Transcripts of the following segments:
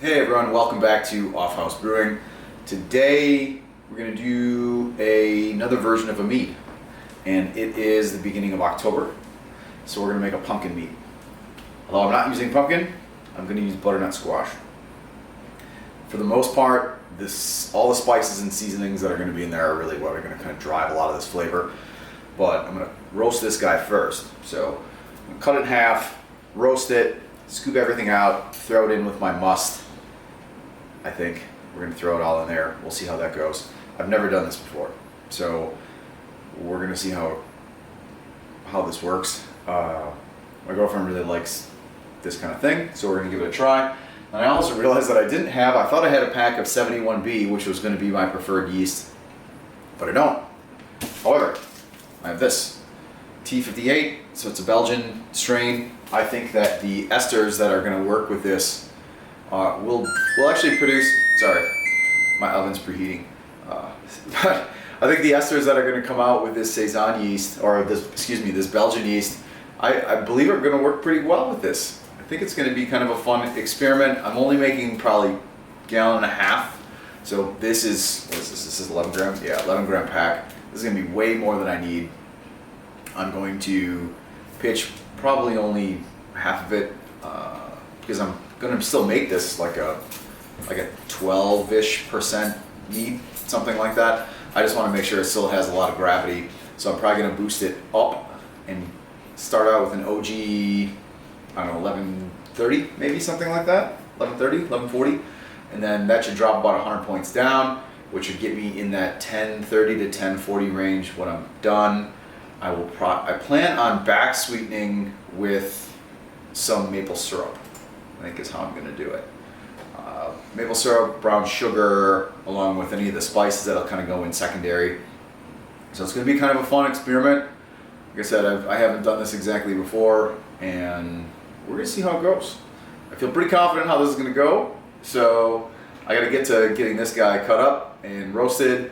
Hey everyone, welcome back to Off House Brewing. Today we're going to do another version of a mead, and it is the beginning of October, so we're going to make a pumpkin mead. Although I'm not using pumpkin, I'm going to use butternut squash. For the most part, all the spices and seasonings that are going to be in there are really what are going to kind of drive a lot of this flavor. But I'm going to roast this guy first. So I'm going to cut it in half, roast it, scoop everything out, throw it in with my must. I think we're going to throw it all in there. We'll see how that goes. I've never done this before, so we're going to see how this works. My girlfriend really likes this kind of thing, so we're going to give it a try. And I also realized that I thought I had a pack of 71B, which was going to be my preferred yeast, but I don't. However, I have this T58, so it's a Belgian strain. I think that the esters that are going to work with this will actually produce, sorry, my oven's preheating. But I think the esters that are going to come out with this Saison yeast, or this Belgian yeast, I believe are going to work pretty well with this. I think it's going to be kind of a fun experiment. I'm only making probably a gallon and a half. So this is, what is this? This is 11 gram? Yeah, 11 gram pack. This is going to be way more than I need. I'm going to pitch probably only half of it because I'm going to still make this like a 12-ish% mead, something like that. I just want to make sure it still has a lot of gravity. So I'm probably going to boost it up and start out with an OG, I don't know, 1130, maybe something like that. 1130, 1140. And then that should drop about 100 points down, which should get me in that 1030 to 1040 range when I'm done. I plan on back sweetening with some maple syrup, I think is how I'm going to do it. Maple syrup, brown sugar, along with any of the spices that'll kind of go in secondary. So it's going to be kind of a fun experiment. Like I said, I haven't done this exactly before, and we're going to see how it goes. I feel pretty confident how this is going to go, so I got to get to getting this guy cut up and roasted.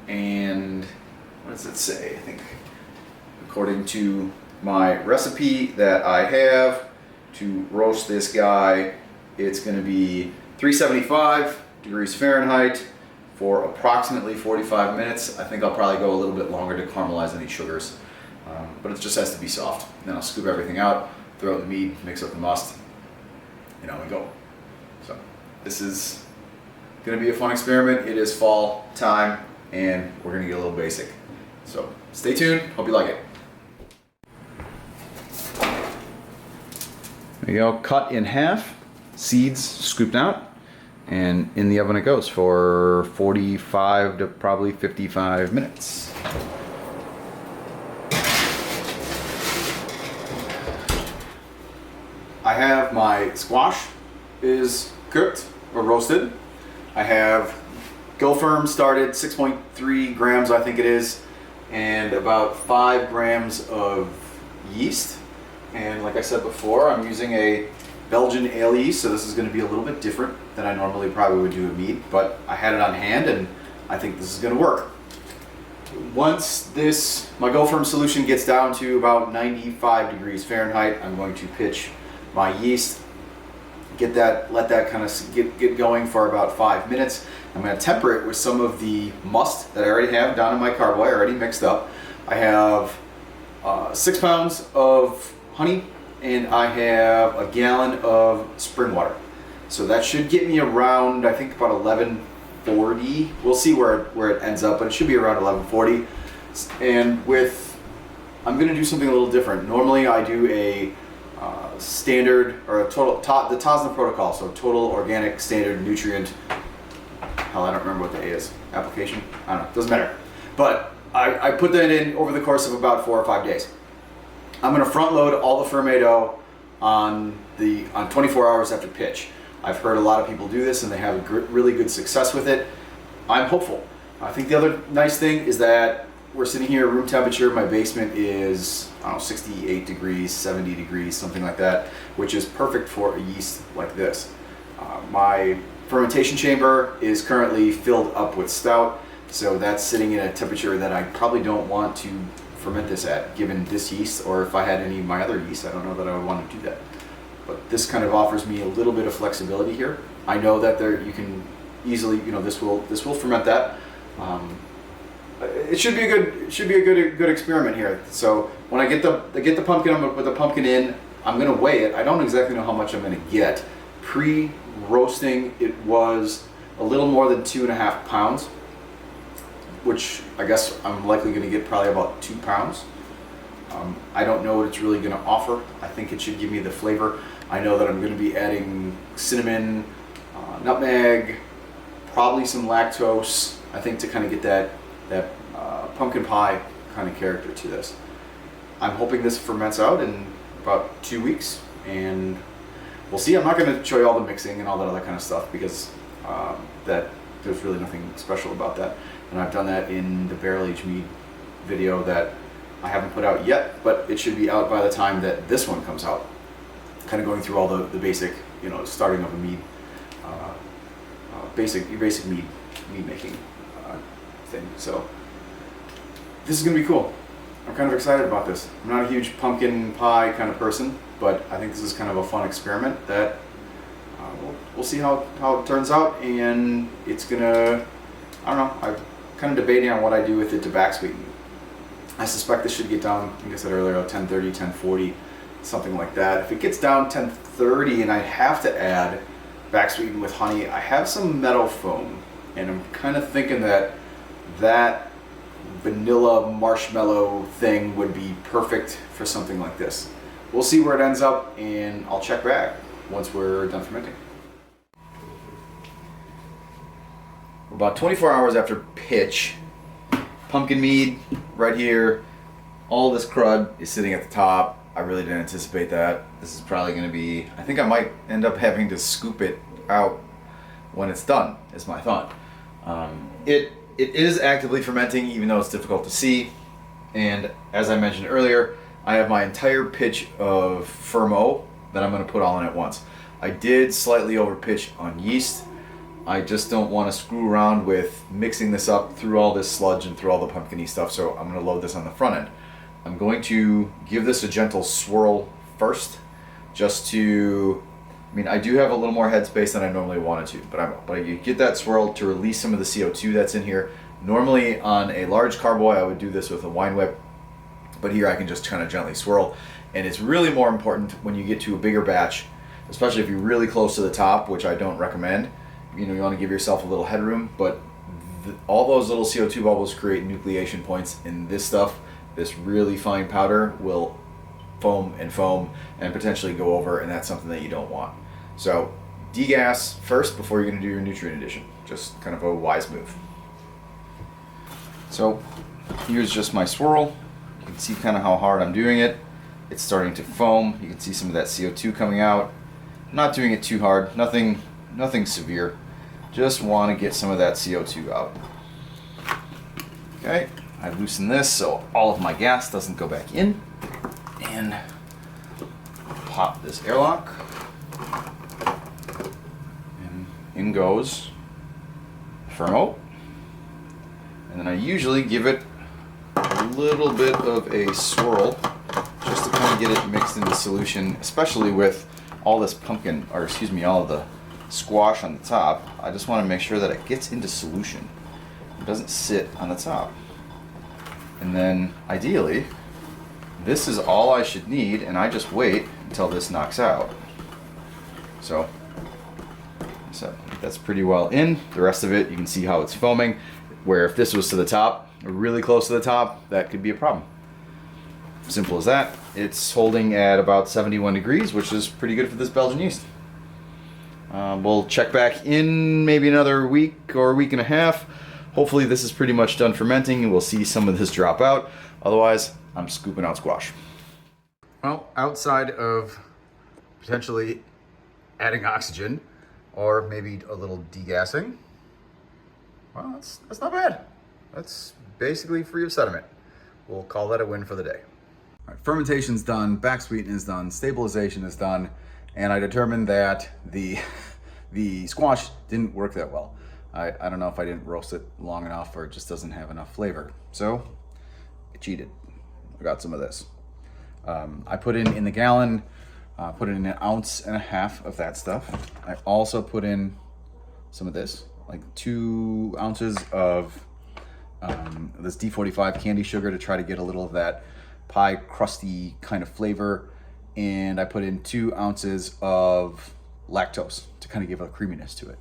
And what does it say? I think according to my recipe that I have to roast this guy, it's going to be 375 degrees Fahrenheit for approximately 45 minutes. I think I'll probably go a little bit longer to caramelize any sugars, but it just has to be soft. Then I'll scoop everything out, throw it in the mead, mix up the must, and go. So this is going to be a fun experiment. It is fall time, and we're going to get a little basic. So stay tuned. Hope you like it. There you go, cut in half, seeds scooped out, and in the oven it goes for 45 to probably 55 minutes. I have my squash is cooked or roasted. I have Go Firm started, 6.3 grams I think it is, and about 5 grams of yeast. And like I said before, I'm using a Belgian ale yeast, so this is going to be a little bit different than I normally probably would do a mead, but I had it on hand and I think this is going to work. Once my Go Firm solution gets down to about 95 degrees Fahrenheit, I'm going to pitch my yeast, let that kind of get going for about 5 minutes. I'm going to temper it with some of the must that I already have down in my carboy, already mixed up. I have 6 pounds of honey, and I have a gallon of spring water. So that should get me around, I think, about 1140. We'll see where it ends up, but it should be around 1140. And I'm going to do something a little different. Normally I do a standard, or the TOSNA protocol, so total organic standard nutrient. Hell, I don't remember what the A is. Application? I don't know. Doesn't matter. But I put that in over the course of about 4 or 5 days. I'm going to front load all the fermento on 24 hours after pitch. I've heard a lot of people do this and they have really good success with it. I'm hopeful. I think the other nice thing is that we're sitting here at room temperature. My basement is, I don't know, 68 degrees, 70 degrees, something like that, which is perfect for a yeast like this. My fermentation chamber is currently filled up with stout, so that's sitting at a temperature that I probably don't want to ferment this at, given this yeast, or if I had any of my other yeast, I don't know that I would want to do that. but this kind of offers me a little bit of flexibility here. I know that you can easily, this will ferment that. It should be a good experiment here. So when I get the pumpkin, I'm gonna put the pumpkin in. I'm gonna weigh it. I don't exactly know how much I'm gonna get. Pre-roasting, it was a little more than 2.5 pounds, which I guess I'm likely gonna get probably about 2 pounds. I don't know what it's really gonna offer. I think it should give me the flavor. I know that I'm gonna be adding cinnamon, nutmeg, probably some lactose, I think, to kind of get that pumpkin pie kind of character to this. I'm hoping this ferments out in about 2 weeks, and we'll see. I'm not going to show you all the mixing and all that other kind of stuff because there's really nothing special about that. And I've done that in the barrel-aged mead video that I haven't put out yet, but it should be out by the time that this one comes out. Kind of going through all the basic, starting of a mead, basic mead making thing. So this is gonna be cool. I'm kind of excited about this. I'm not a huge pumpkin pie kind of person, but I think this is kind of a fun experiment that we'll see how it turns out. And it's gonna, I don't know, I'm kind of debating on what I do with it to backsweeten. I suspect this should get down, like I said earlier, 1030, 1040, something like that. If it gets down 1030 and I have to add backsweeten with honey, I have some meadow foam, and I'm kind of thinking that vanilla marshmallow thing would be perfect for something like this. We'll see where it ends up, and I'll check back once we're done fermenting. About 24 hours after pitch, pumpkin mead right here. All this crud is sitting at the top. I really didn't anticipate that. This is probably going to be, I think I might end up having to scoop it out when it's done, is my thought. It is actively fermenting, even though it's difficult to see. And as I mentioned earlier, I have my entire pitch of Fermo that I'm going to put all in at once. I did slightly over pitch on yeast. I just don't want to screw around with mixing this up through all this sludge and through all the pumpkin-y stuff, so I'm going to load this on the front end. I'm going to give this a gentle swirl first, just to, I do have a little more headspace than I normally wanted to, but you get that swirl to release some of the CO2 that's in here. Normally on a large carboy, I would do this with a wine whip, but here I can just kind of gently swirl. And it's really more important when you get to a bigger batch, especially if you're really close to the top, which I don't recommend. You want to give yourself a little headroom, but all those little CO2 bubbles create nucleation points in this stuff. This really fine powder will foam and potentially go over, and that's something that you don't want. So degas first before you're going to do your nutrient addition. Just kind of a wise move. So here's just my swirl. You can see kind of how hard I'm doing it. It's starting to foam. You can see some of that CO2 coming out. I'm not doing it too hard. Nothing severe. Just want to get some of that CO2 out. Okay, I loosen this so all of my gas doesn't go back in, and pop this airlock, and in goes Fermo. And then I usually give it a little bit of a swirl just to kind of get it mixed into solution, especially with all this pumpkin, or excuse me, all of the squash on the top. I just want to make sure that it gets into solution. It doesn't sit on the top. And then ideally, this is all I should need, and I just wait until this knocks out. So that's pretty well in. The rest of it, you can see how it's foaming, where if this was to the top, or really close to the top, that could be a problem. Simple as that. It's holding at about 71 degrees, which is pretty good for this Belgian yeast. We'll check back in maybe another week or a week and a half. Hopefully this is pretty much done fermenting and we'll see some of this drop out. Otherwise, I'm scooping out squash. Well, outside of potentially adding oxygen or maybe a little degassing, well, that's not bad. That's basically free of sediment. We'll call that a win for the day. All right, fermentation's done, backsweetening is done, stabilization is done, and I determined that the squash didn't work that well. I don't know if I didn't roast it long enough or it just doesn't have enough flavor. So I cheated. I got some of this. I put in the gallon Put in 1.5 ounces of that stuff. I also put in some of this, like 2 ounces of this D45 candy sugar to try to get a little of that pie crusty kind of flavor. And I put in 2 ounces of lactose to kind of give a creaminess to it.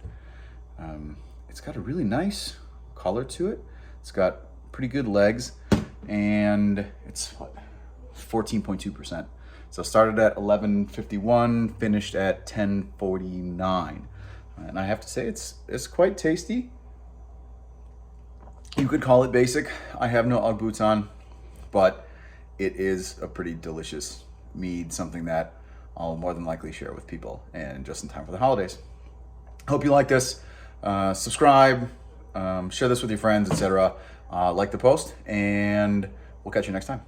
It's got a really nice color to it. It's got pretty good legs, and it's what, 14.2%. So started at 11.51, finished at 10.49. And I have to say it's quite tasty. You could call it basic. I have no Ugg boots on, but it is a pretty delicious mead, something that I'll more than likely share with people, and just in time for the holidays. Hope you like this. Subscribe, share this with your friends, etc. Like the post, and we'll catch you next time.